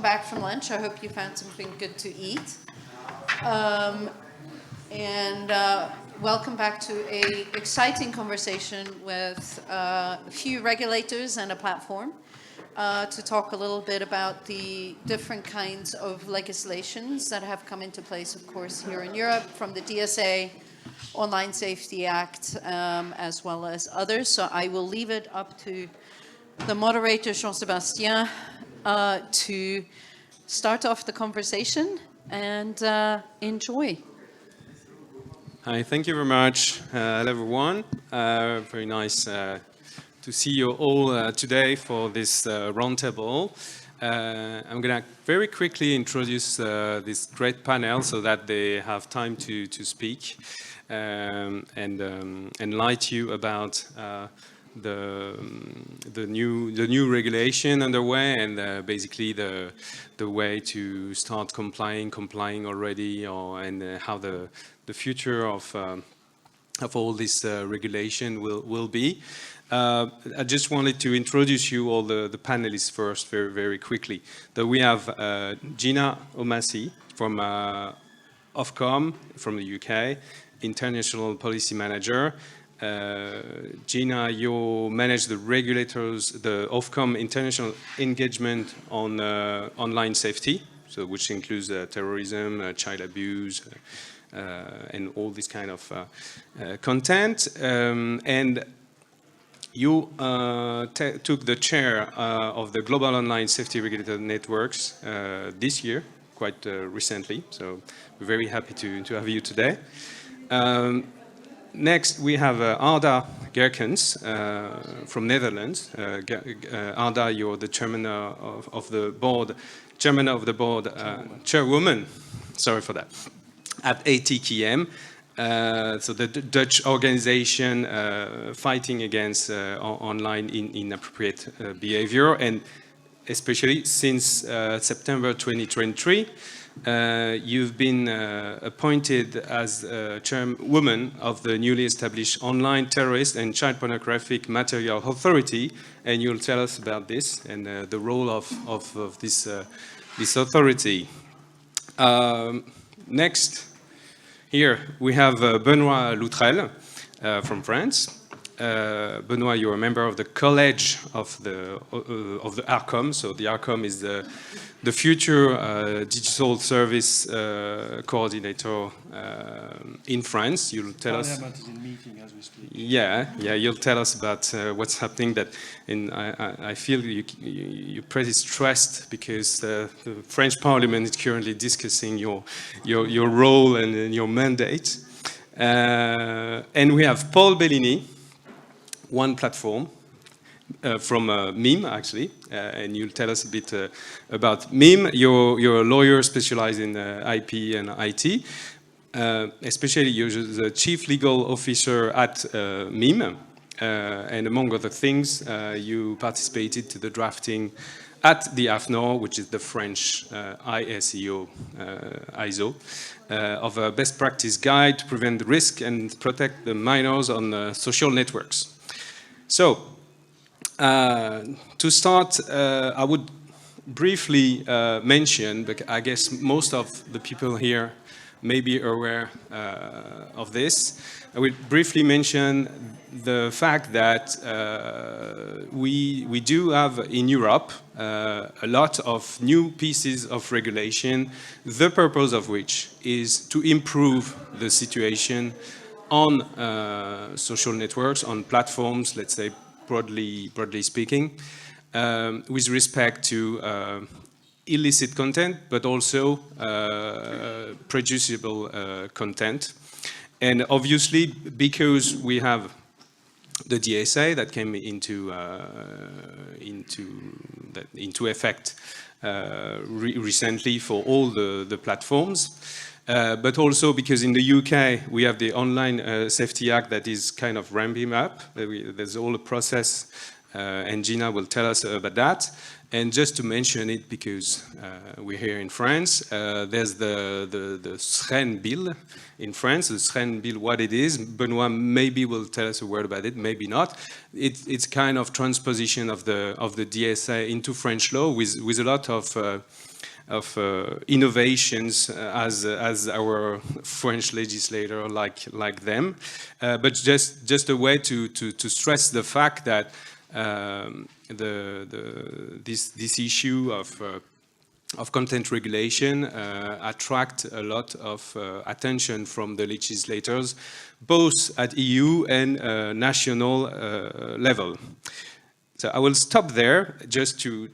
back from lunch. I hope you found something good to eat. Welcome back to an exciting conversation with a few regulators and a platform to talk a little bit about the different kinds of legislations that have come into place, of course, here in Europe, from the DSA, Online Safety Act, as well as others. So I will leave it up to the moderator, Jean-Sébastien, to start off the conversation and enjoy. Hi, thank you very much. Hello, everyone. Very nice to see you all today for this roundtable. I'm going to very quickly introduce this great panel so that they have time to speak and enlighten you about the new regulation underway and basically the way to start complying already, and how the future of all this regulation will be. I just wanted to introduce you all the panelists first very quickly. So we have Gina Omassi from Ofcom from the UK, International Policy Manager. Gina, you manage the regulators, the Ofcom international engagement on online safety, so which includes terrorism, child abuse, and all this kind of content. And you took the chair of the Global Online Safety Regulator Networks this year, quite recently. So we're very happy to have you today. Next, we have Arda Gerkens from Netherlands. Arda, you're the chairman of the board, chairwoman, sorry for that, at ATKM. So the Dutch organization fighting against online inappropriate behavior, and especially since September 2023, you've been appointed as chairwoman of the newly established Online Terrorist and Child Pornographic Material Authority, and you'll tell us about this and the role of this authority. Next, here we have Benoît Loutrel from France. Benoît, you're a member of the College of the ARCOM. So the ARCOM is the future digital service coordinator in France. You'll tell us. Parliament is in meeting as we speak. Yeah. You'll tell us about what's happening. That, I feel you're pretty stressed because the French Parliament is currently discussing your role and your mandate. And we have Paul Bellini, One Platform, from MIM, actually, and you'll tell us a bit about MIM. You're a lawyer specialized in IP and IT. Especially, you're the chief legal officer at MIM, and among other things, you participated to the drafting at the AFNOR, which is the French ISO, of a best practice guide to prevent the risk and protect the minors on social networks. So, to start, I would briefly mention, but I guess most of the people here may be aware of this. I will briefly mention the fact that we do have in Europe a lot of new pieces of regulation, the purpose of which is to improve the situation on social networks, on platforms, let's say broadly speaking, with respect to illicit content, but also producible content. And obviously, because we have the DSA that came into effect recently for all the platforms, but also because in the UK we have the Online Safety Act that is kind of ramping up. There's all a process, and Gina will tell us about that. And just to mention it, because we're here in France, there's the SREN bill in France. The SREN bill, what it is, Benoît maybe will tell us a word about it, maybe not. It's kind of transposition of the DSA into French law with a lot of innovations as our French legislator like them, but just a way to stress the fact that this issue of content regulation attract a lot of attention from the legislators, both at EU and national level. So I will stop there just to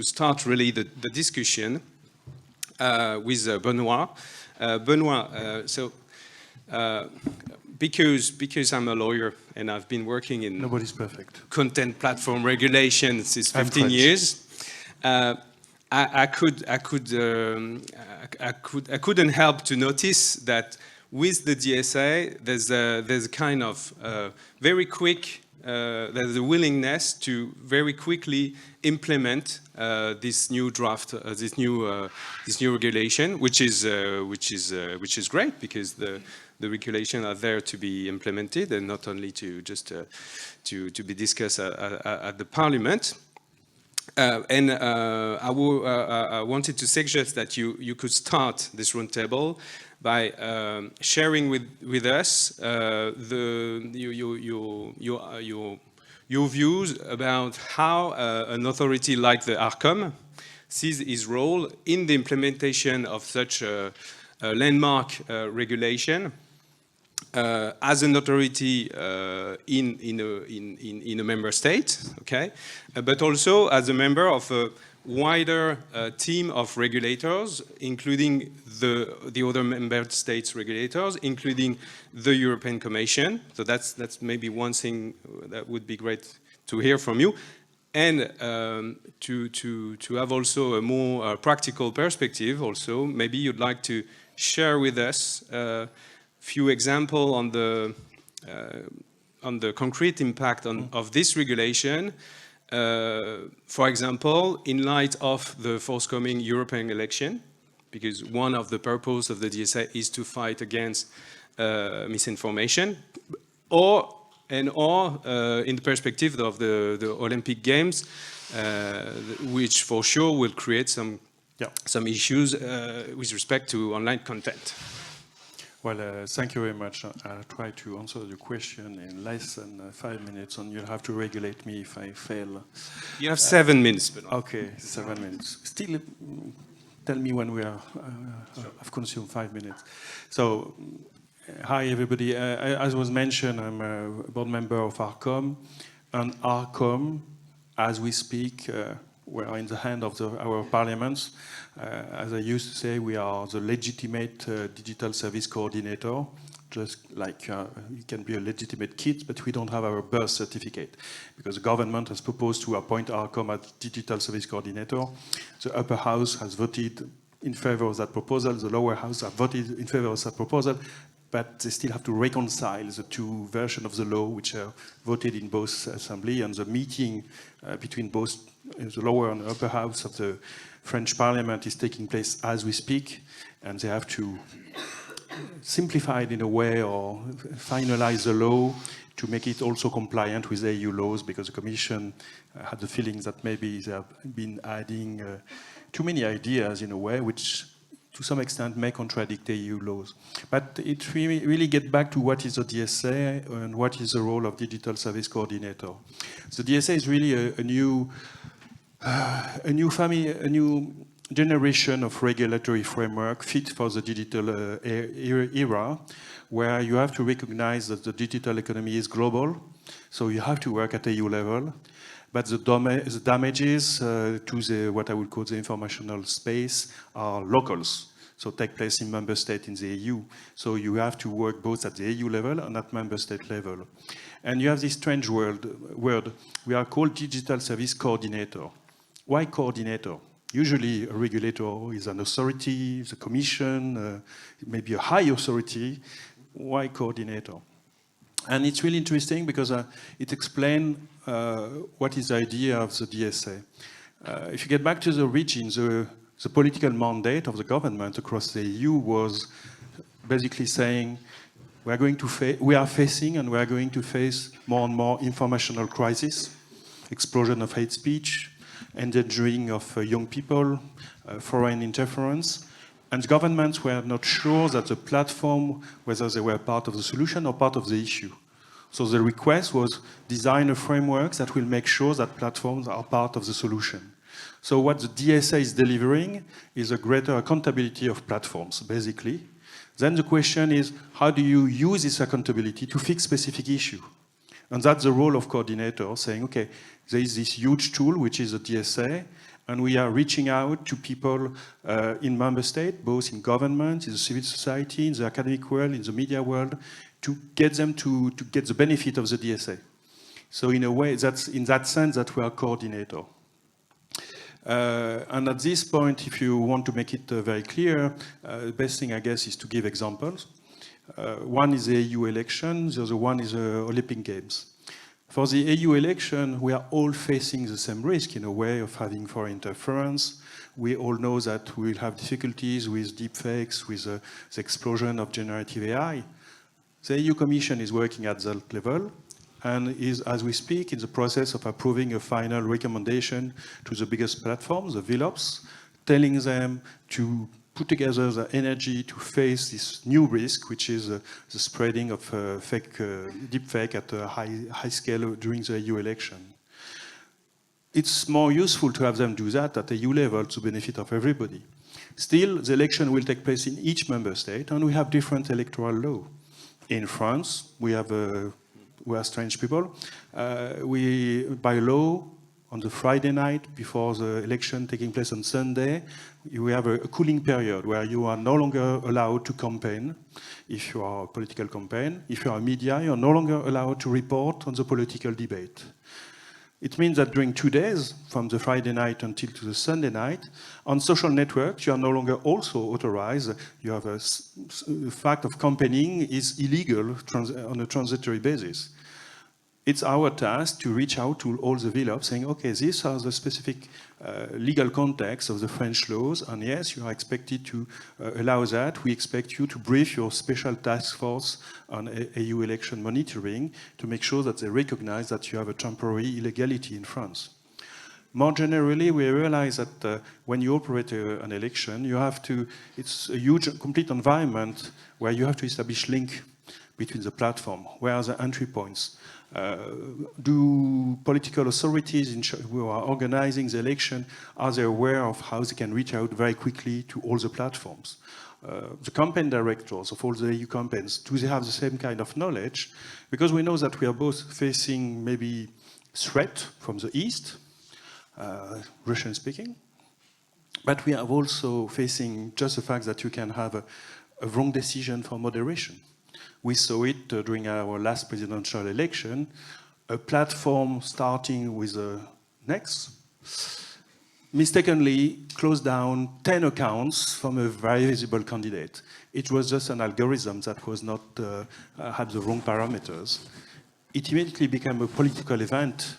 start really the discussion with Benoit. Benoit, because I'm a lawyer and I've been working in nobody's perfect content platform regulation since 15 years, I couldn't help to notice that with the DSA there's a kind of very quick there's a willingness to very quickly implement this new draft, this new regulation, which is great, because the regulations are there to be implemented and not only to just to be discussed at the Parliament. I wanted to suggest that you could start this roundtable by sharing with us your views about how an authority like the ARCOM sees its role in the implementation of such a landmark regulation as an authority in a member state, okay, but also as a member of a wider team of regulators, including the other member states regulators, including the European Commission. So that's maybe one thing that would be great to hear from you, and to have also a more practical perspective. Also, maybe you'd like to share with us few examples on the concrete impact of this regulation. For example, in light of the forthcoming European election, because one of the purposes of the DSA is to fight against misinformation, or in the perspective of the Olympic Games, which for sure will create some issues with respect to online content. Well, thank you very much. I'll try to answer the question in less than 5 minutes, and you'll have to regulate me if I fail. You have 7 minutes. But okay, 7 minutes. Still, tell me when we are. I've consumed 5 minutes. So, hi everybody. As was mentioned, I'm a board member of ARCOM, and ARCOM, as we speak, we're in the hand of our parliaments. As I used to say, we are the legitimate digital service coordinator, just like you can be a legitimate kid, but we don't have our birth certificate, because the government has proposed to appoint ARCOM as digital service coordinator. The upper house has voted in favor of that proposal, the lower house has voted in favor of that proposal, but they still have to reconcile the two versions of the law, which are voted in both assemblies, and the meeting between both the lower and the upper house of the French Parliament is taking place as we speak, and they have to simplify it in a way or finalize the law to make it also compliant with EU laws, because the Commission had the feeling that maybe they have been adding too many ideas in a way which to some extent may contradict EU laws. But it really gets back to what is the DSA and what is the role of digital service coordinator. The DSA is really a new generation of regulatory framework fit for the digital era, where you have to recognize that the digital economy is global, so you have to work at EU level, but the damages to what I would call the informational space are locals, so take place in member states in the EU. So you have to work both at the EU level and at member state level. And you have this strange word we are called digital service coordinator. Why coordinator? Usually a regulator is an authority, the Commission, maybe a high authority. Why coordinator? And it's really interesting because it explains what is the idea of the DSA. If you get back to the origin, the political mandate of the government across the EU was basically saying we are facing and we are going to face more and more informational crisis, explosion of hate speech, endangering of young people, foreign interference. And governments were not sure that the platform, whether they were part of the solution or part of the issue. So the request was design a framework that will make sure that platforms are part of the solution. So what the DSA is delivering is a greater accountability of platforms, basically. Then the question is, how do you use this accountability to fix specific issue? And that's the role of coordinator, saying, okay, there is this huge tool, which is the DSA, and we are reaching out to people in member states, both in government, in the civil society, in the academic world, in the media world, to get them to get the benefit of the DSA. So in a way, that's in that sense that we are coordinator. And at this point, if you want to make it very clear, the best thing, I guess, is to give examples. One is the EU election, the other one is the Olympic Games. For the EU election, we are all facing the same risk in a way of having foreign interference. We all know that we will have difficulties with deepfakes, with the explosion of generative AI. The EU Commission is working at that level and is, as we speak, in the process of approving a final recommendation to the biggest platforms, the VLOPs, telling them to put together the energy to face this new risk, which is the spreading of deepfake at a high scale during the EU election. It's more useful to have them do that at EU level to benefit of everybody. Still, the election will take place in each member state, and we have different electoral law. In France, we are strange people. By law, on the Friday night before the election taking place on Sunday, we have a cooling period where you are no longer allowed to campaign if you are a political campaign. If you are media, you are no longer allowed to report on the political debate. It means that during 2 days, from the Friday night until to the Sunday night, on social networks, you are no longer also authorized. You have a fact of campaigning is illegal on a transitory basis. It's our task to reach out to all the VLOPs saying, okay, these are the specific legal context of the French laws, and yes, you are expected to allow that. We expect you to brief your special task force on EU election monitoring to make sure that they recognize that you have a temporary illegality in France. More generally, we realize that when you operate an election, you have to, it's a huge, complete environment where you have to establish link between the platform. Where are the entry points? Do political authorities who are organizing the election, are they aware of how they can reach out very quickly to all the platforms? The campaign directors of all the EU campaigns, do they have the same kind of knowledge? Because we know that we are both facing maybe threat from the East, Russian speaking, but we are also facing just the fact that you can have a wrong decision for moderation. We saw it during our last presidential election, a platform starting with Next, mistakenly closed down 10 accounts from a very visible candidate. It was just an algorithm that was not, had the wrong parameters. It immediately became a political event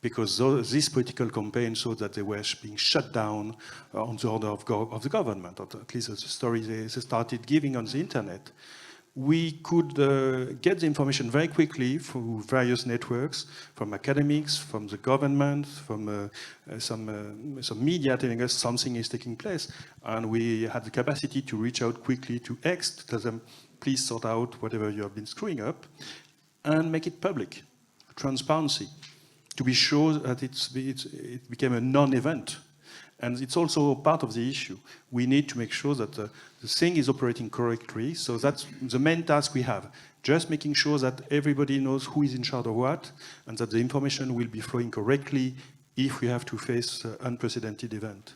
because this political campaign showed that they were being shut down on the order of the government, or at least the story they started giving on the internet. We could get the information very quickly through various networks, from academics, from the government, from some media telling us something is taking place. And we had the capacity to reach out quickly to X, to tell them, please sort out whatever you have been screwing up, and make it public, transparency, to be sure that it became a non-event. And it's also part of the issue. We need to make sure that the thing is operating correctly. So that's the main task we have. Just making sure that everybody knows who is in charge of what, and that the information will be flowing correctly if we have to face an unprecedented event.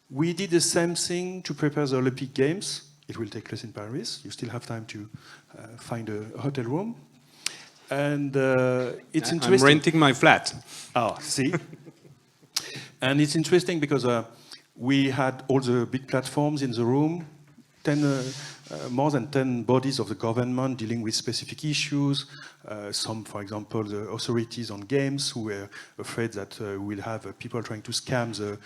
We did the same thing to prepare the Olympic Games. It will take place in Paris. You still have time to find a hotel room. And it's interesting. I'm renting my flat. Oh, see? And it's interesting because we had all the big platforms in the room, more than 10 bodies of the government dealing with specific issues. Some, for example, the authorities on games who were afraid that we'll have people trying to scam the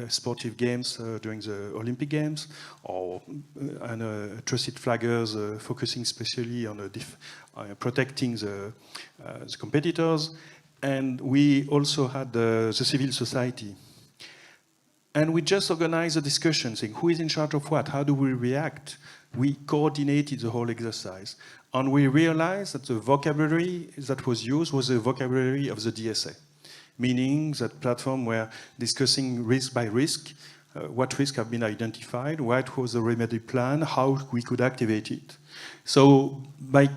sportive games during the Olympic Games, and trusted flaggers focusing especially on protecting the competitors. And we also had the civil society. And we just organized a discussion saying who is in charge of what, how do we react? We coordinated the whole exercise. And we realized that the vocabulary that was used was the vocabulary of the DSA, meaning that platforms were discussing risk by risk, what risks have been identified, what was the remedy plan, how we could activate it. So by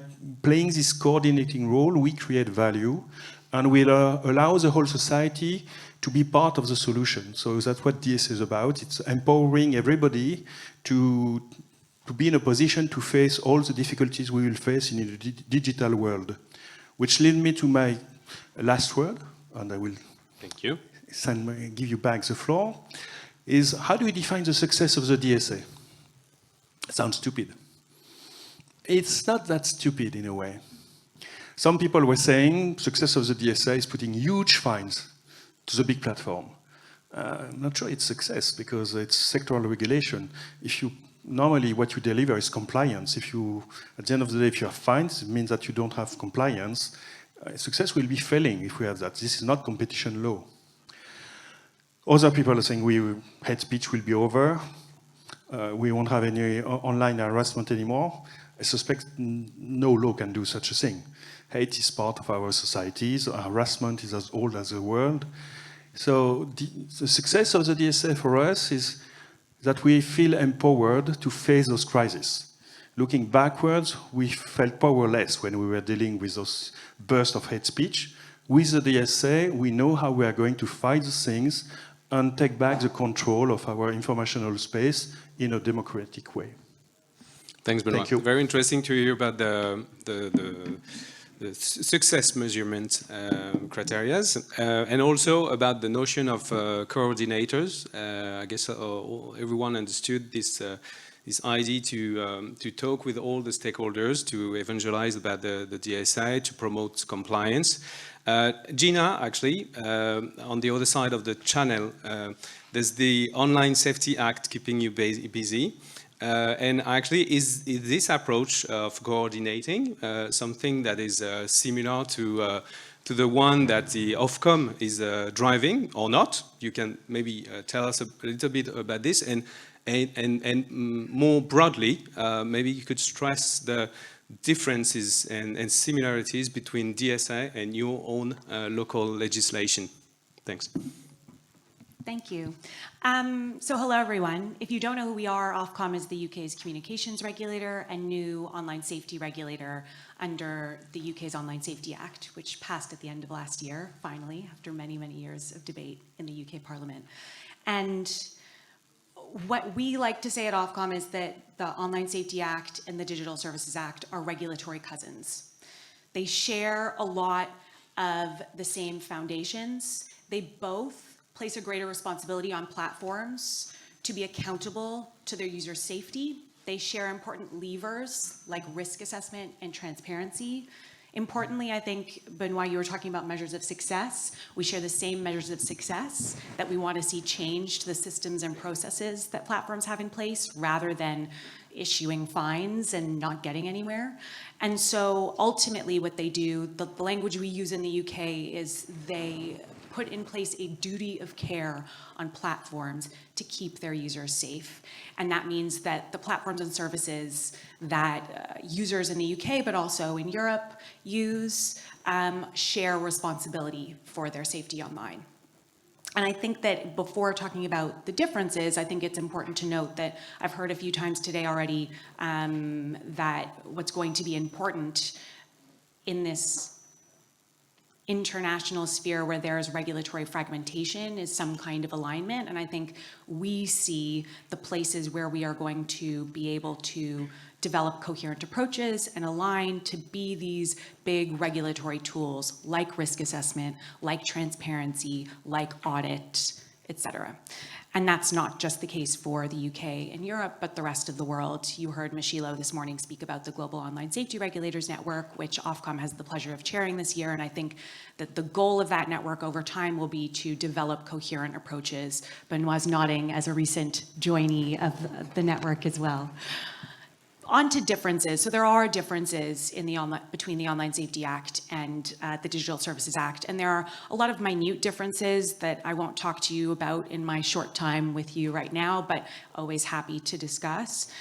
playing this coordinating role, we create value, and we allow the whole society to be part of the solution. So that's what DSA is about. It's empowering everybody to be in a position to face all the difficulties we will face in the digital world. Which leads me to my last word, and I will Thank you. give you back the floor, is how do we define the success of the DSA? Sounds stupid. It's not that stupid in a way. Some people were saying success of the DSA is putting huge fines to the big platform. I'm not sure it's success because it's sectoral regulation. Normally what you deliver is compliance. At the end of the day, if you have fines, it means that you don't have compliance. Success will be failing if we have that. This is not competition law. Other people are saying hate speech will be over. We won't have any online harassment anymore. I suspect no law can do such a thing. Hate is part of our societies. Harassment is as old as the world. So the success of the DSA for us is that we feel empowered to face those crises. Looking backwards, we felt powerless when we were dealing with those bursts of hate speech. With the DSA, we know how we are going to fight those things and take back the control of our informational space in a democratic way. Thanks, Benoit. Thank you. Very interesting to hear about the success measurement criteria, and also about the notion of coordinators. I guess everyone understood this idea to talk with all the stakeholders, to evangelize about the DSA, to promote compliance. Gina, actually, on the other side of the channel, there's the Online Safety Act keeping you busy. And actually, is this approach of coordinating something that is similar to the one that the Ofcom is driving or not? You can maybe tell us a little bit about this, and more broadly, maybe you could stress the differences and similarities between DSA and your own local legislation. Thanks. Thank you. So hello, everyone. If you don't know who we are, Ofcom is the UK's communications regulator and new online safety regulator under the UK's Online Safety Act, which passed at the end of last year, finally, after many, many years of debate in the UK Parliament. And what we like to say at Ofcom is that the Online Safety Act and the Digital Services Act are regulatory cousins. They share a lot of the same foundations. They both place a greater responsibility on platforms to be accountable to their user safety. They share important levers like risk assessment and transparency. Importantly, I think, Benoit, you were talking about measures of success. We share the same measures of success that we want to see change to the systems and processes that platforms have in place rather than issuing fines and not getting anywhere. And so ultimately what they do, the language we use in the UK is they put in place a duty of care on platforms to keep their users safe. And that means that the platforms and services that users in the UK, but also in Europe, use share responsibility for their safety online. And I think that before talking about the differences, I think it's important to note that I've heard a few times today already that what's going to be important in this international sphere where there's regulatory fragmentation is some kind of alignment. And I think we see the places where we are going to be able to develop coherent approaches and align to be these big regulatory tools like risk assessment, like transparency, like audit, et cetera. And that's not just the case for the UK and Europe, but the rest of the world. You heard Mishilo this morning speak about the Global Online Safety Regulators Network, which Ofcom has the pleasure of chairing this year. And I think that the goal of that network over time will be to develop coherent approaches. Benoit's nodding as a recent joinee of the network as well. On to differences. So there are differences in the between the Online Safety Act and the Digital Services Act. And there are a lot of minute differences that I won't talk to you about in my short time with you right now, but always happy to discuss.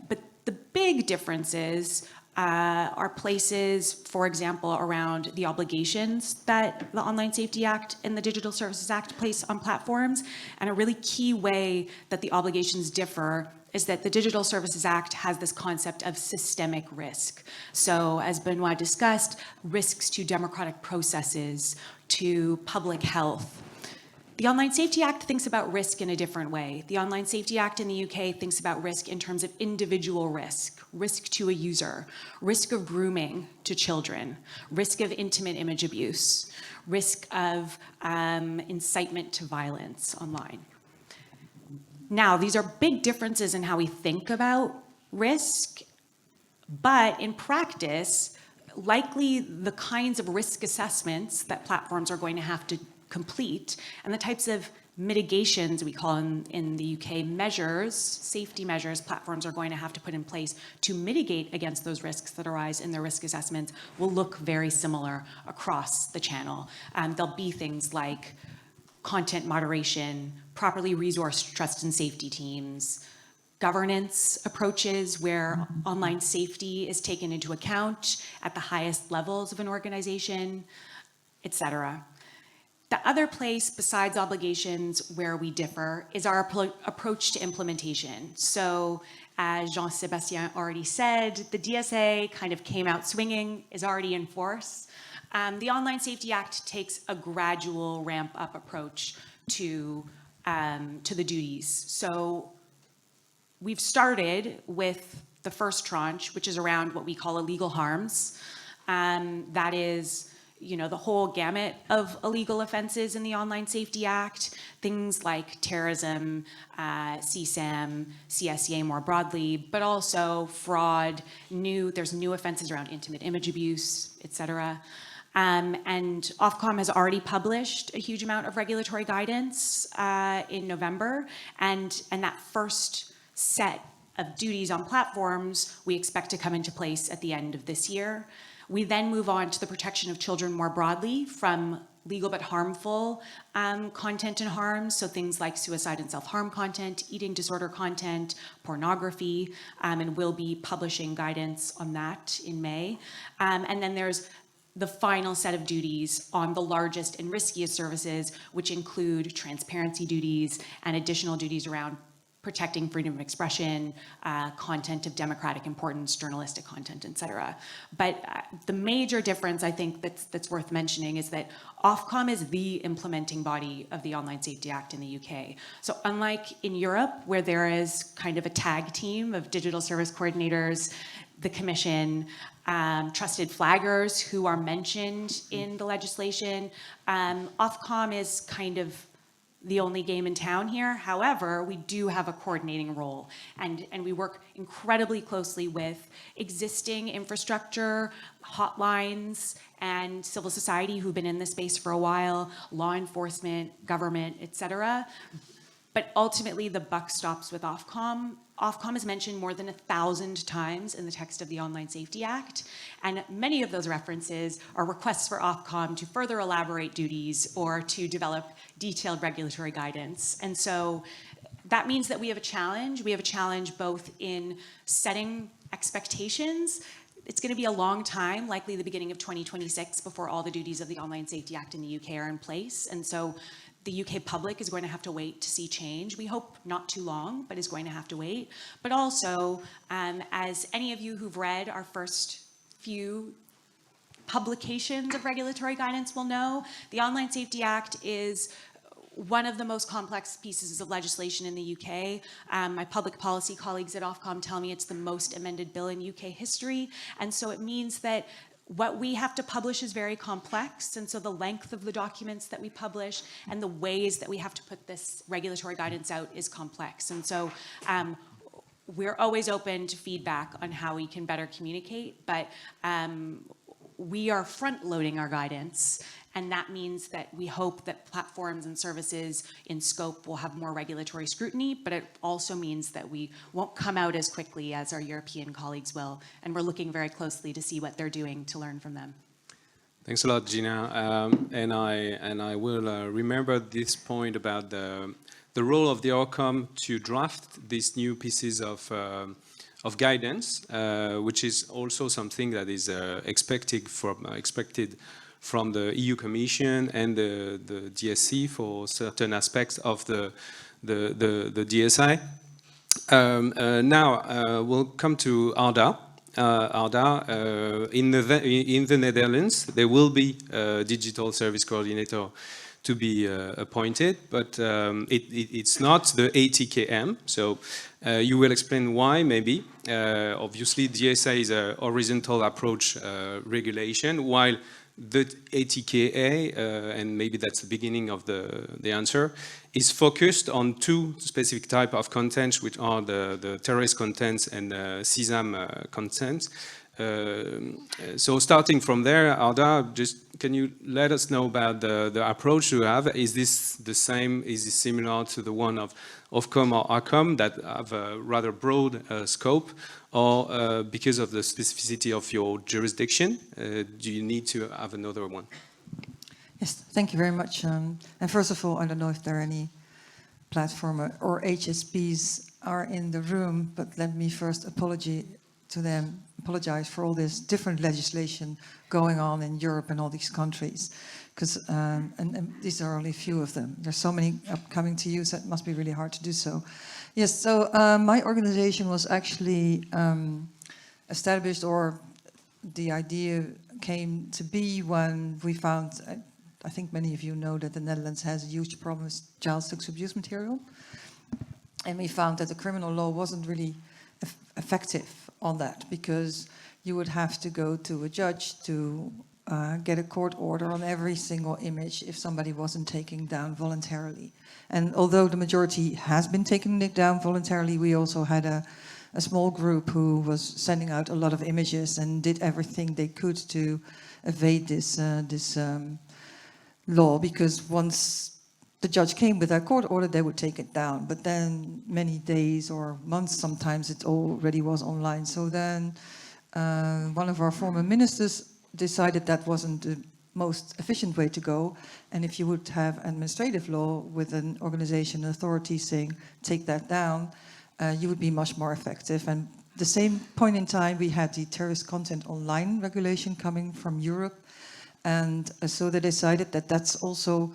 But the big differences are places, for example, around the obligations that the Online Safety Act and the Digital Services Act place on platforms. And a really key way that the obligations differ is that the Digital Services Act has this concept of systemic risk. So as Benoit discussed, risks to democratic processes, to public health. The Online Safety Act thinks about risk in a different way. The Online Safety Act in the UK thinks about risk in terms of individual risk, risk to a user, risk of grooming to children, risk of intimate image abuse, risk of incitement to violence online. Now, these are big differences in how we think about risk, but in practice, likely the kinds of risk assessments that platforms are going to have to complete and the types of mitigations we call in the UK measures, safety measures platforms are going to have to put in place to mitigate against those risks that arise in their risk assessments will look very similar across the channel. There'll be things like content moderation, properly resourced trust and safety teams, governance approaches where online safety is taken into account at the highest levels of an organization, etc. The other place besides obligations where we differ is our approach to implementation. So as Jean-Sébastien already said, the DSA kind of came out swinging, is already in force. The Online Safety Act takes a gradual ramp-up approach to the duties. So we've started with the first tranche, which is around what we call illegal harms. That is, the whole gamut of illegal offenses in the Online Safety Act, things like terrorism, CSAM, CSEA more broadly, but also fraud, there's new offenses around intimate image abuse, etc. And Ofcom has already published a huge amount of regulatory guidance in November, and that first set of duties on platforms we expect to come into place at the end of this year. We then move on to the protection of children more broadly from legal but harmful content and harms, so things like suicide and self-harm content, eating disorder content, pornography, and we'll be publishing guidance on that in May. And then there's the final set of duties on the largest and riskiest services, which include transparency duties and additional duties around protecting freedom of expression, content of democratic importance, journalistic content, et cetera. But the major difference I think that's worth mentioning is that Ofcom is the implementing body of the Online Safety Act in the UK. So unlike in Europe, where there is kind of a tag team of digital service coordinators, the Commission, trusted flaggers who are mentioned in the legislation, Ofcom is kind of the only game in town here. However, we do have a coordinating role, and we work incredibly closely with existing infrastructure, hotlines, and civil society who've been in this space for a while, law enforcement, government, et cetera. But ultimately, the buck stops with Ofcom. Ofcom is mentioned more than 1,000 times in the text of the Online Safety Act, and many of those references are requests for Ofcom to further elaborate duties or to develop detailed regulatory guidance. And so that means that we have a challenge. We have a challenge both in setting expectations. It's going to be a long time, likely the beginning of 2026, before all the duties of the Online Safety Act in the UK are in place. And so the UK public is going to have to wait to see change. We hope not too long, but is going to have to wait. But also, as any of you who've read our first few publications of regulatory guidance will know, the Online Safety Act is one of the most complex pieces of legislation in the UK. My public policy colleagues at Ofcom tell me it's the most amended bill in UK history. And so it means that what we have to publish is very complex, and so the length of the documents that we publish and the ways that we have to put this regulatory guidance out is complex. And so we're always open to feedback on how we can better communicate, but we are front-loading our guidance, and that means that we hope that platforms and services in scope will have more regulatory scrutiny, but it also means that we won't come out as quickly as our European colleagues will, and we're looking very closely to see what they're doing to learn from them. Thanks a lot, Gina. And I will remember this point about the role of the outcome to draft these new pieces of guidance, which is also something that is expected from the EU Commission and the DSC for certain aspects of the DSA. Now we'll come to ARDA. In the Netherlands, there will be a digital service coordinator to be appointed, but it's not the ATKM. So you will explain why, maybe. Obviously, DSA is a horizontal approach regulation, while the ATKA, and maybe that's the beginning of the answer, is focused on two specific type of contents, which are the terrorist contents and CSAM contents. So starting from there, Arda, just can you let us know about the approach you have? Is this the same? Is it similar to the one of Ofcom or ARCOM that have a rather broad scope? Or because of the specificity of your jurisdiction, do you need to have another one? Yes, thank you very much. And first of all, I don't know if there are any platform or HSPs are in the room, but let me first apologize for all this different legislation going on in Europe and all these countries, because and these are only a few of them. There's so many upcoming to you, so it must be really hard to do so. Yes, so my organization was actually established, or the idea came to be when we found, I think many of you know that the Netherlands has a huge problem with child sex abuse material. And we found that the criminal law wasn't really effective on that, because you would have to go to a judge to get a court order on every single image if somebody wasn't taking down voluntarily. And although the majority has been taking it down voluntarily, we also had a small group who was sending out a lot of images and did everything they could to evade this law, because once the judge came with a court order, they would take it down. But then many days or months, sometimes it already was online. So then one of our former ministers decided that wasn't the most efficient way to go. And if you would have administrative law with an organization, an authority saying, take that down, you would be much more effective. And the same point in time, we had the terrorist content online regulation coming from Europe. And so they decided that that's also,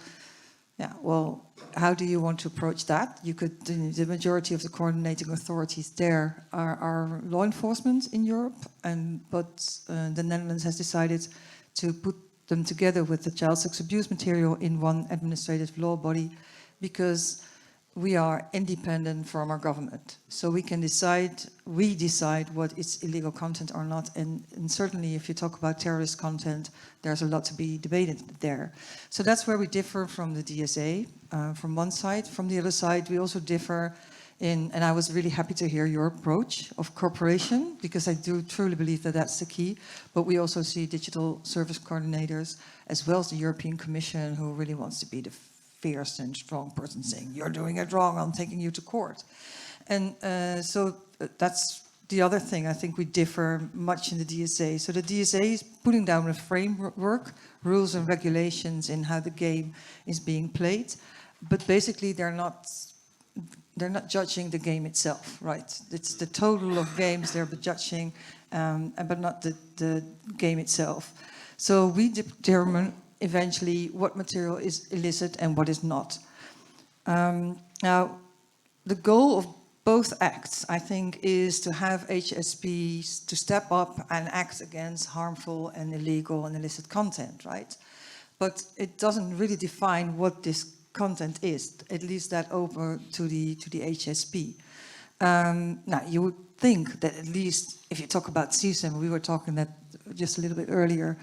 yeah, well, how do you want to approach that? You could, the majority of the coordinating authorities there are law enforcement in Europe, but the Netherlands has decided to put them together with the child sex abuse material in one administrative law body, because we are independent from our government. So we decide what is illegal content or not. And certainly if you talk about terrorist content, there's a lot to be debated there. So that's where we differ from the DSA, from one side. From the other side, we also differ in, and I was really happy to hear your approach of cooperation, because I do truly believe that that's the key. But we also see digital service coordinators, as well as the European Commission, who really wants to be the fierce and strong person saying, you're doing it wrong, I'm taking you to court. And so that's the other thing. I think we differ much in the DSA. So the DSA is putting down a framework, rules and regulations in how the game is being played. But basically they're not judging the game itself, right? It's the total of games they're judging, but not the game itself. So we determine eventually what material is illicit and what is not. Now, the goal of both acts, I think, is to have HSPs to step up and act against harmful and illegal and illicit content, right? But it doesn't really define what this content is. It leaves that over to the HSP. Now, you would think that at least if you talk about CSAM, we were talking that just a little bit earlier,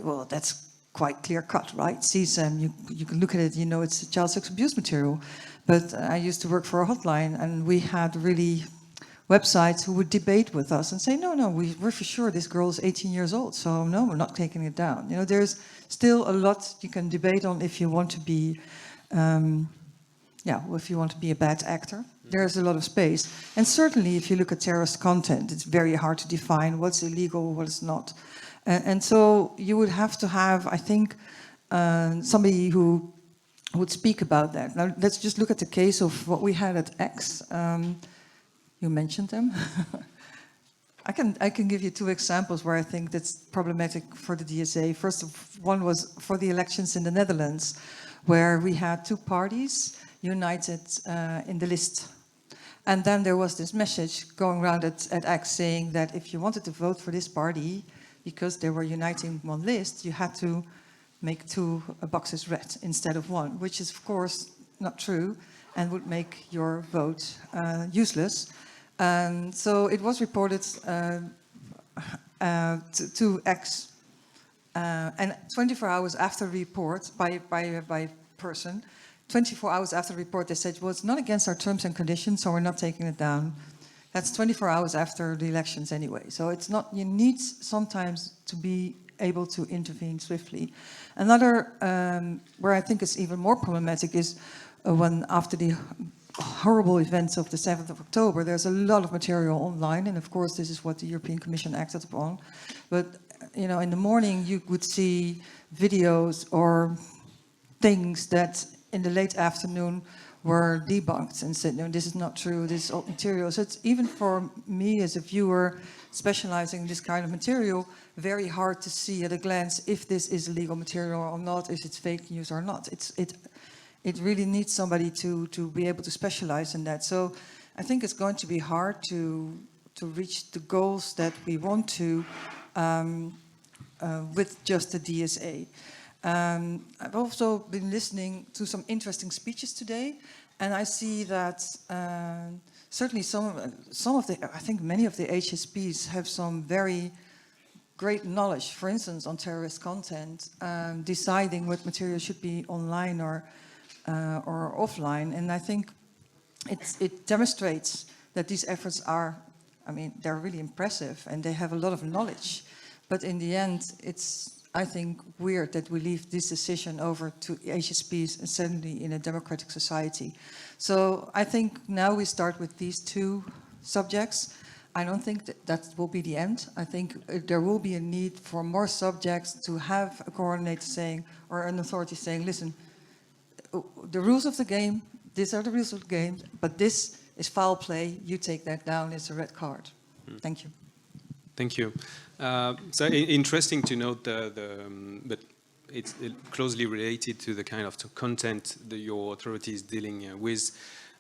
well, that's quite clear cut, right? CSAM, you can look at it, you know it's child sex abuse material. But I used to work for a hotline, and we had really websites who would debate with us and say, no, we're for sure this girl is 18 years old, so no, we're not taking it down. You know, there's still a lot you can debate on if you want to be, if you want to be a bad actor. There's a lot of space. And certainly if you look at terrorist content, it's very hard to define what's illegal, what's not. And so you would have to have, I think, somebody who would speak about that. Now, let's just look at the case of what we had at X. You mentioned them. I can give you 2 examples where I think that's problematic for the DSA. First, one was for the elections in the Netherlands, where we had 2 parties united in the list. And then there was this message going around at X saying that if you wanted to vote for this party, because they were uniting one list, you had to make 2 boxes red instead of 1, which is of course not true and would make your vote useless. So it was reported to X, and 24 hours after report by person, 24 hours after the report, they said, well, it's not against our terms and conditions, so we're not taking it down. That's 24 hours after the elections anyway. So it's not, you need sometimes to be able to intervene swiftly. Another, where I think it's even more problematic is when after the horrible events of the 7th of October, there's a lot of material online, and of course this is what the European Commission acted upon. But you know, in the morning you would see videos or things that in the late afternoon were debunked and said, no, this is not true, this is old material. So it's even for me as a viewer specializing in this kind of material, very hard to see at a glance if this is illegal material or not, if it's fake news or not. It really needs somebody to be able to specialize in that. So I think it's going to be hard to reach the goals that we want to with just the DSA. I've also been listening to some interesting speeches today, and I see that certainly some of the, I think many of the HSPs have some very great knowledge, for instance, on terrorist content, deciding what material should be online or offline. And I think it demonstrates that these efforts are, I mean, they're really impressive and they have a lot of knowledge. But in the end, it's, I think, weird that we leave this decision over to HSPs, and certainly in a democratic society. So I think now we start with these 2 subjects. I don't think that will be the end. I think there will be a need for more subjects to have a coordinator saying, or an authority saying, listen, the rules of the game, these are the rules of the game, but this is foul play, you take that down, it's a red card. Thank you. Thank you. So interesting to note but it's closely related to the kind of content that your authority is dealing with.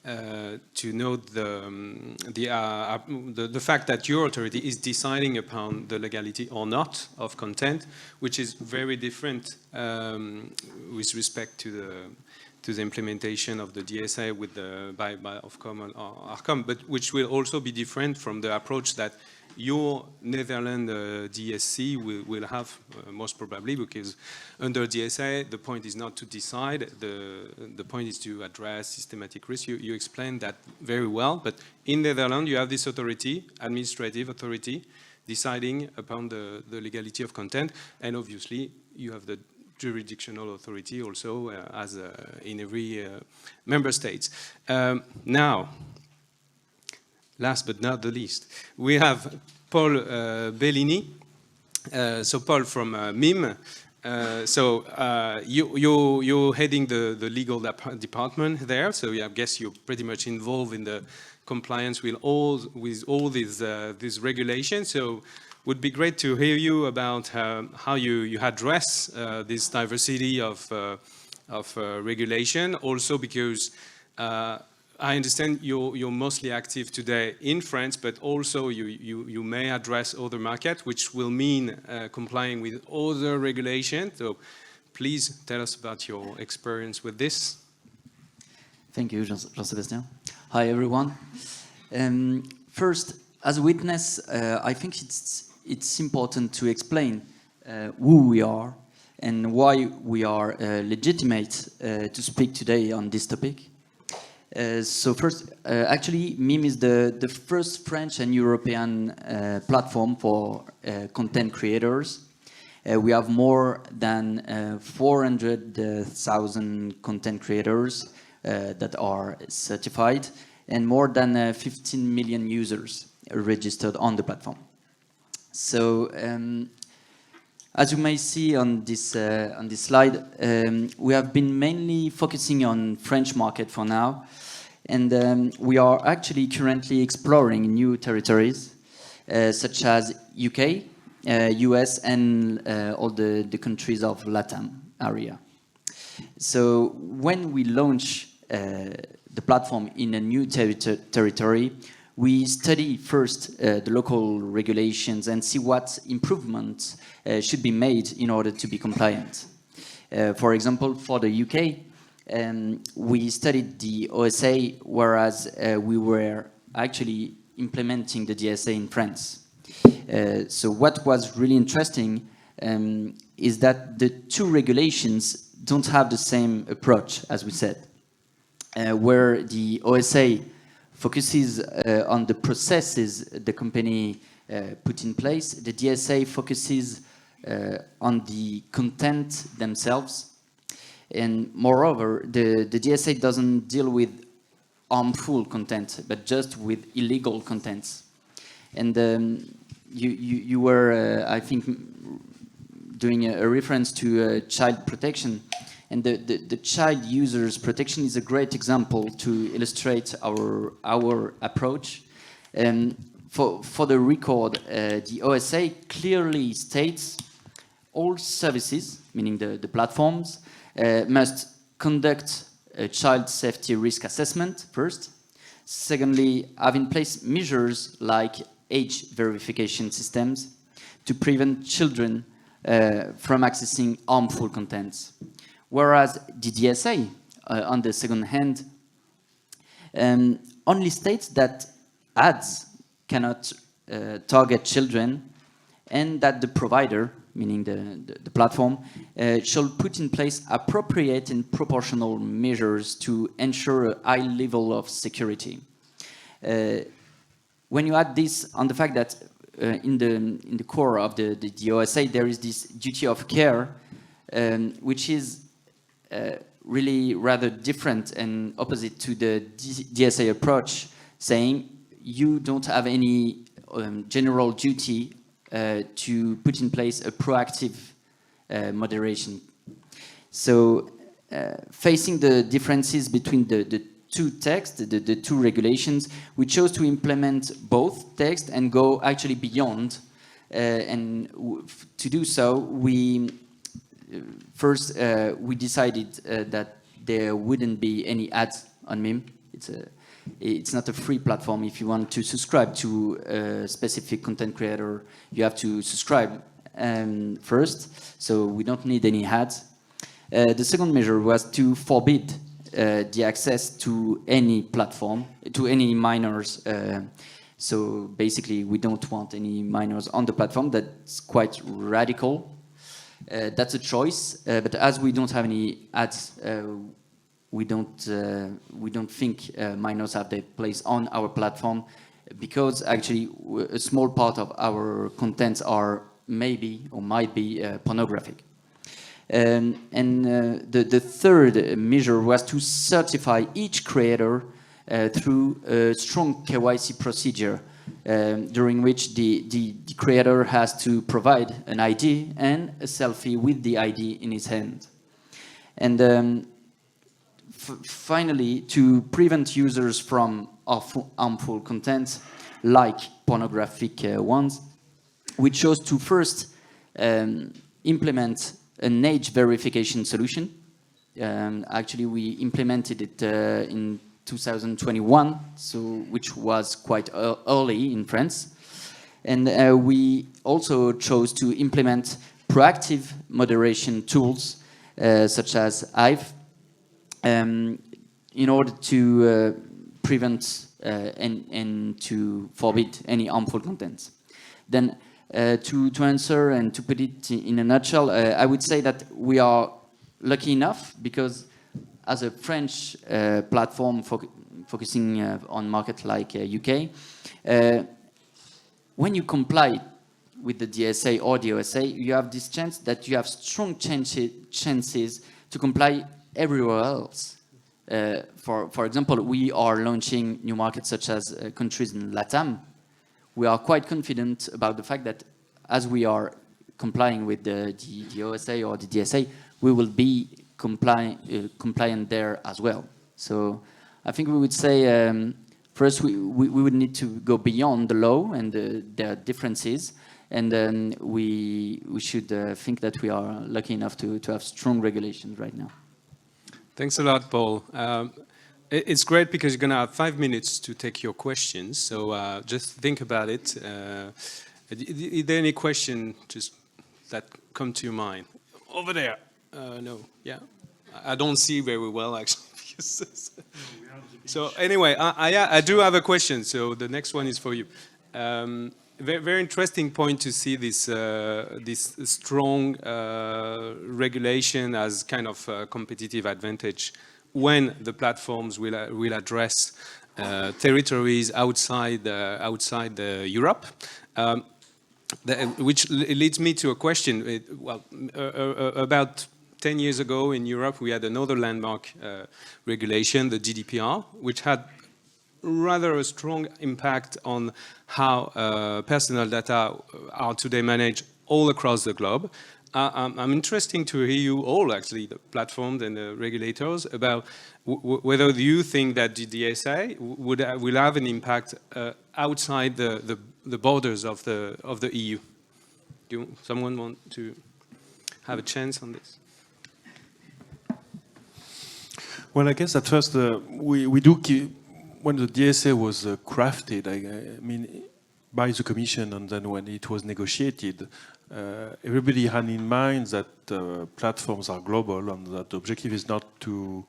To note the fact that your authority is deciding upon the legality or not of content, which is very different with respect to the implementation of the DSA with by Ofcom or Arcom, but which will also be different from the approach that your Netherlands DSC will have most probably, because under DSA the point is not to decide, the point is to address systematic risk. You explained that very well, but in Netherlands you have this authority, administrative authority, deciding upon the legality of content, and obviously you have the jurisdictional authority also as in every member state. Now, last but not the least, we have Paul Bellini. So Paul from MIM. You're heading the legal department there. So I guess you're pretty much involved in the compliance with all these regulations. So would be great to hear you about how you address this diversity of regulation. Also because I understand you're mostly active today in France, but also you may address other markets, which will mean complying with other regulations. So please tell us about your experience with this. Thank you, Jean-Sébastien. Hi, everyone. First, as a witness, I think it's important to explain who we are and why we are legitimate to speak today on this topic. So first, actually, MIME is the first French and European platform for content creators. We have more than 400,000 content creators that are certified, and more than 15 million users registered on the platform. So, as you may see on this slide, we have been mainly focusing on French market for now, and we are actually currently exploring new territories, such as UK, US, and all the countries of LATAM area. So when we launch the platform in a new territory, we study first the local regulations and see what improvements should be made in order to be compliant. For example, for the UK, we studied the OSA, whereas we were actually implementing the DSA in France. So what was really interesting is that the two regulations don't have the same approach, as we said. Where the OSA focuses on the processes the company put in place, the DSA focuses on the content themselves. And moreover, the DSA doesn't deal with harmful content, but just with illegal contents. And you were, I think, doing a reference to child protection. And the child users protection is a great example to illustrate our approach. For the record, the OSA clearly states all services, meaning the platforms, must conduct a child safety risk assessment first. Secondly, have in place measures like age verification systems to prevent children from accessing harmful contents. Whereas the DSA, on the second hand, only states that ads cannot target children, and that the provider, meaning the platform, shall put in place appropriate and proportional measures to ensure a high level of security. When you add this on the fact that in the core of the OSA there is this duty of care, which is really rather different and opposite to the DSA approach, saying you don't have any general duty to put in place a proactive moderation. So facing the differences between the two texts, the two regulations, we chose to implement both texts and go actually beyond. And to do so, we first we decided that there wouldn't be any ads on MIME. It's not a free platform. If you want to subscribe to a specific content creator, you have to subscribe first. So we don't need any ads. The second measure was to forbid the access to any platform, to any minors. So basically, we don't want any minors on the platform. That's quite radical. That's a choice. But as we don't have any ads, we don't think minors have their place on our platform, because actually a small part of our contents are maybe or might be pornographic. And the third measure was to certify each creator through a strong KYC procedure, during which the creator has to provide an ID and a selfie with the ID in his hand. And finally, to prevent users from harmful content, like pornographic ones, we chose to first implement an age verification solution. Actually, we implemented it in 2021, which was quite early in France. And we also chose to implement proactive moderation tools, such as IVE, in order to prevent and to forbid any harmful contents. Then to answer and to put it in a nutshell, I would say that we are lucky enough, because as a French platform focusing on market like UK. When you comply with the DSA or the OSA, you have this chance that you have strong chances to comply everywhere else. For example, we are launching new markets such as countries in LATAM. We are quite confident about the fact that as we are complying with the OSA or the DSA, we will be compliant there as well. So I think we would say, first we would need to go beyond the law and their differences, and then we should think that we are lucky enough to have strong regulations right now. Thanks a lot, Paul. It's great because you're going to have 5 minutes to take your questions, so just think about it. Is there any question just that come to your mind? Over there. No, yeah. I don't see very well, actually. So anyway, I do have a question, so the next one is for you. Very interesting point to see this strong regulation as kind of a competitive advantage when the platforms will address territories outside Europe. Which leads me to a question. About 10 years ago in Europe, we had another landmark regulation, the GDPR, which had rather a strong impact on how personal data are today managed all across the globe. I'm interested to hear you all, actually, the platforms and the regulators, about whether you think that the DSA will have an impact outside the borders of the EU. Someone want to have a chance on this? Well, I guess at first we do keep, when the DSA was crafted, I mean, by the Commission, and then when it was negotiated, everybody had in mind that platforms are global and that the objective is not to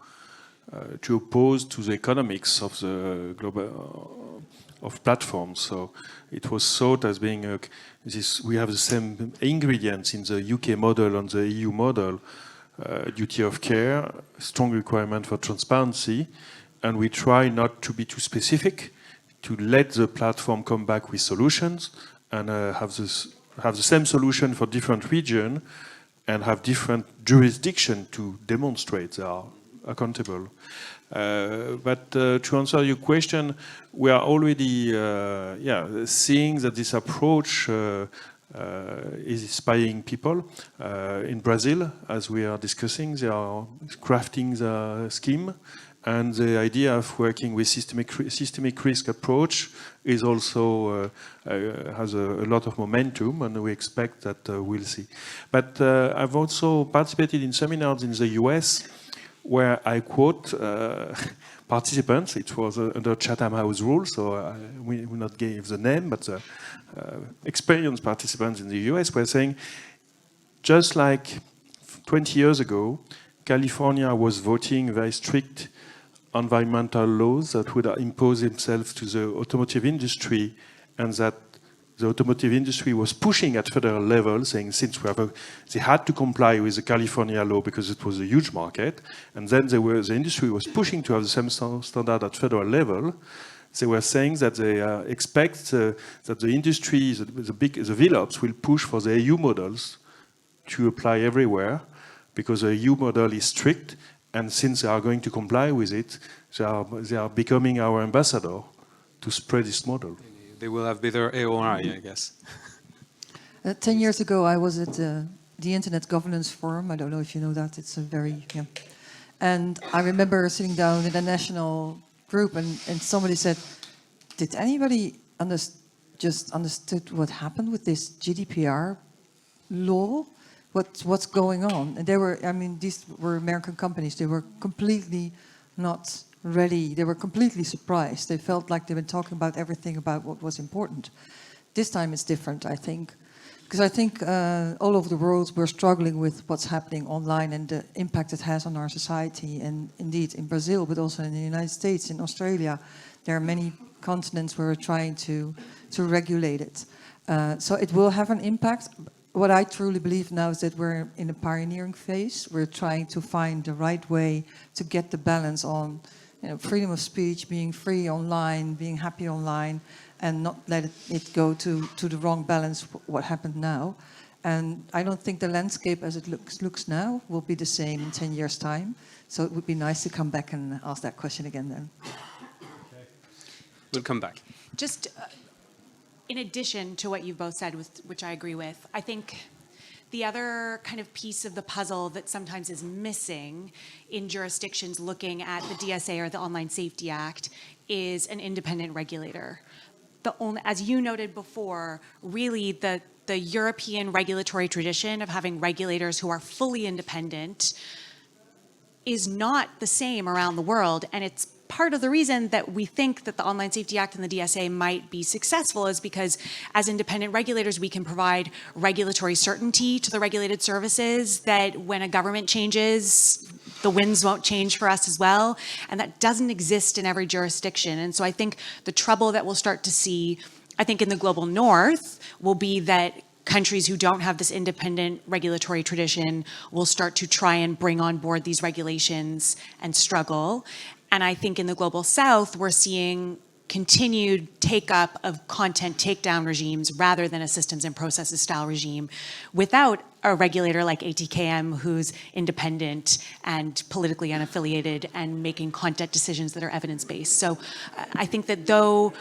oppose to the economics of the global of platforms. So it was thought as being we have the same ingredients in the UK model and the EU model. Duty of care, strong requirement for transparency, and we try not to be too specific, to let the platform come back with solutions and have the same solution for different regions and have different jurisdiction to demonstrate they are accountable. But to answer your question, we are already seeing that this approach is inspiring people. In Brazil, as we are discussing, they are crafting the scheme, and the idea of working with systemic risk approach is also has a lot of momentum, and we expect that we'll see. But I've also participated in seminars in the US where I quote participants. It was under Chatham House rules, so we will not give the name, but experienced participants in the US were saying, just like 20 years ago, California was voting very strict environmental laws that would impose themselves to the automotive industry, and that the automotive industry was pushing at federal level, saying since they had to comply with the California law because it was a huge market, and then the industry was pushing to have the same standard at federal level. They were saying that they expect that the industry, the VLOPs, will push for the EU models to apply everywhere, because the EU model is strict, and since they are going to comply with it, they are becoming our ambassador to spread this model. They will have better AOI, I guess. 10 years ago, I was at the Internet Governance Forum. I don't know if you know that. It's a very, And I remember sitting down in a national group, and somebody said, did anybody just understood what happened with this GDPR law? What's going on? And they were, I mean, these were American companies. They were completely not ready. They were completely surprised. They felt like they were talking about everything about what was important. This time it's different, I think. Because I think all over the world we're struggling with what's happening online and the impact it has on our society. And indeed in Brazil, but also in the United States, in Australia, there are many continents where we're trying to regulate it. So it will have an impact. What I truly believe now is that we're in a pioneering phase. We're trying to find the right way to get the balance on freedom of speech, being free online, being happy online, and not let it go to the wrong balance, what happened now. And I don't think the landscape as it looks now will be the same in 10 years' time. So it would be nice to come back and ask that question again then. We'll come back. Just in addition to what you've both said, which I agree with, I think the other kind of piece of the puzzle that sometimes is missing in jurisdictions looking at the DSA or the Online Safety Act is an independent regulator. As you noted before, really the European regulatory tradition of having regulators who are fully independent is not the same around the world, and it's part of the reason that we think that the Online Safety Act and the DSA might be successful is because as independent regulators, we can provide regulatory certainty to the regulated services that when a government changes, the winds won't change for us as well. And that doesn't exist in every jurisdiction. And so I think the trouble that we'll start to see, I think in the global north, will be that countries who don't have this independent regulatory tradition will start to try and bring on board these regulations and struggle. And I think in the global south, we're seeing continued take-up of content takedown regimes rather than a systems and processes style regime without a regulator like ATKM who's independent and politically unaffiliated and making content decisions that are evidence-based. So I think that though,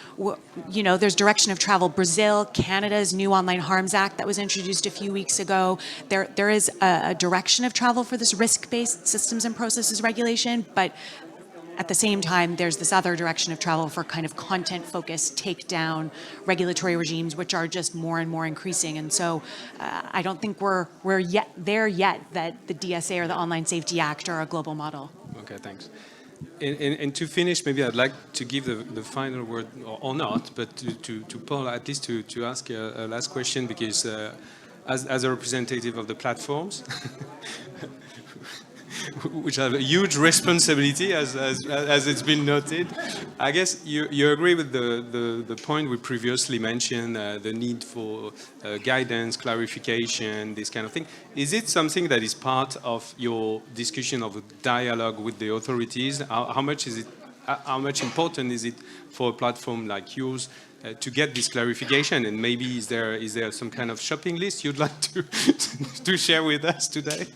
there's direction of travel. Brazil, Canada's new Online Harms Act that was introduced a few weeks ago, there is a direction of travel for this risk-based systems and processes regulation, but at the same time, there's this other direction of travel for kind of content-focused takedown regulatory regimes, which are just more and more increasing. And so I don't think we're yet there that the DSA or the Online Safety Act are a global model. Okay, thanks. And to finish, maybe I'd like to give the final word, or not, but to Paul, at least to ask a last question, because as a representative of the platforms, which have a huge responsibility, as it's been noted. I guess you agree with the point we previously mentioned, the need for guidance, clarification, this kind of thing. Is it something that is part of your discussion of dialogue with the authorities? How much is it? How much important is it for a platform like yours to get this clarification? And maybe is there some kind of shopping list you'd like to share with us today?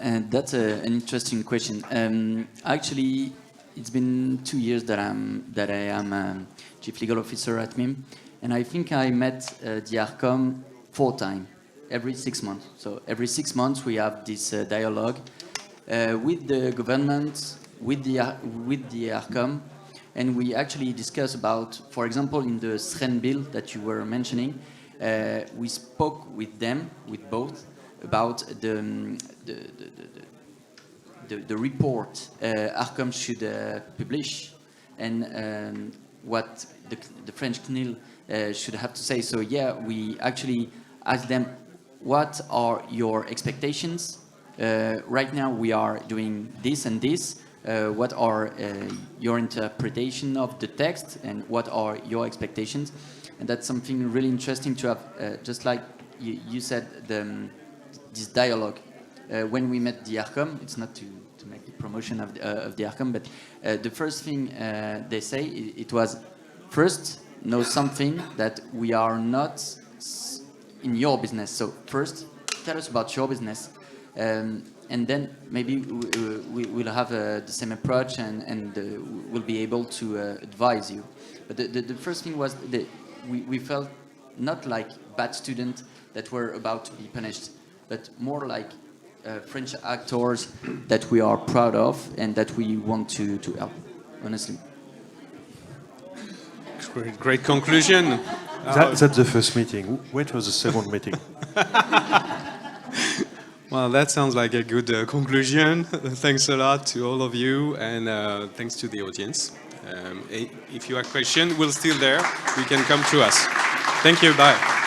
That's an interesting question. Actually, it's been 2 years that I am Chief Legal Officer at MIM, and I think I met the ARCOM 4 times, every 6 months. So every 6 months we have this dialogue with the government, with the ARCOM, and we actually discuss about, for example, in the SREN bill that you were mentioning, we spoke with them, with both, about the report ARCOM should publish and what the French CNIL should have to say. So yeah, we actually asked them, what are your expectations? Right now we are doing this and this. What are your interpretation of the text and what are your expectations? And that's something really interesting to have, just like you said, this dialogue. When we met the ARCOM, it's not to make the promotion of the ARCOM, but the first thing they say, it was, first, know something that we are not in your business. So first, tell us about your business. And then maybe we'll have the same approach and we'll be able to advise you. But the first thing was that we felt not like bad students that were about to be punished, but more like French actors that we are proud of and that we want to help, honestly. Great conclusion. That's the first meeting. Wait for the second meeting. Well, that sounds like a good conclusion. Thanks a lot to all of you, and thanks to the audience. If you have questions, we're still there. You can come to us. Thank you. Bye.